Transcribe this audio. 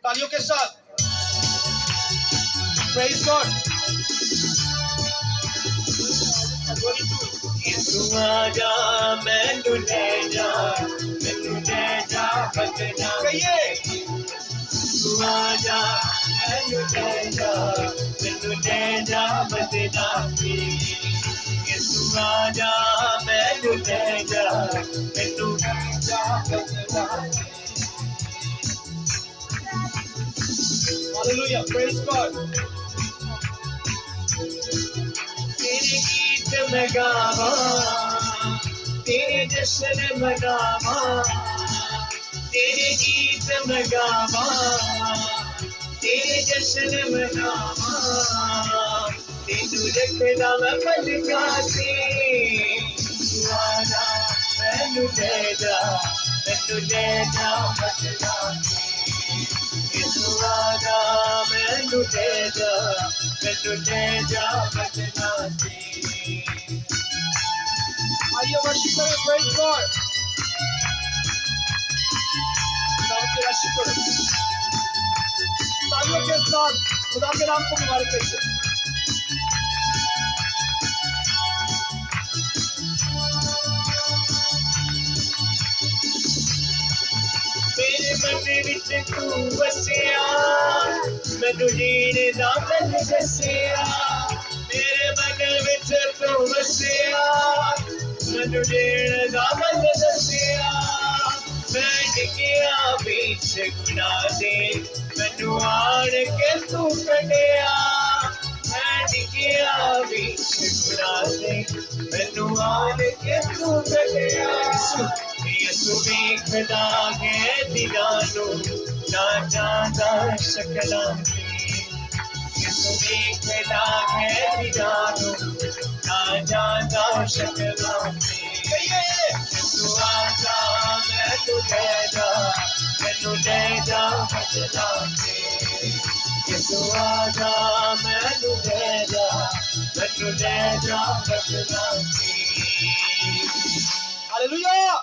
तालियों के साथ प्रेज गॉड। यीशु आजा मैनू ले जा बचना। कहिए यीशु आजा मैनू ले जा बचना। यीशु आजा मैनू ले जा बचना। Hallelujah praise God. तेरे गीत मैं गावा, तेरे जश्न मनावा, तेरे गीत मैं गावा, तेरे जश्न मनावा। तेनू रखना मैं पलका से, आजा मैनू ले जा बचना। यीशु आजा मैनू ले जा बचना। आइए वर्शिप करें प्रेज गॉड। खुदा के वर्शिप करो तालियों के साथ खुदा के नाम को मुबारक करिए। मेरे मन विच तू वसिया, मैनू जीने दा मन दसिया। मेरे मन विच तू वसिया, मैनू जीने दा मन दसिया। मैं डिगिया बीच गुनाह दे, मैनू आण के तू कढिया। मैं डिगिया बीच गुनाह दे, मैनू आण के तू कढिया। यीशु वेखदा है दिलां नूं, ना जांदा शकलां ते। यीशु वेखदा है दिलां नूं, ना जांदा शकलां ते। यीशु आजा मैनू ले जा बचना ते। यीशु आजा मैनू ले जा बचना ते। हालेलुया।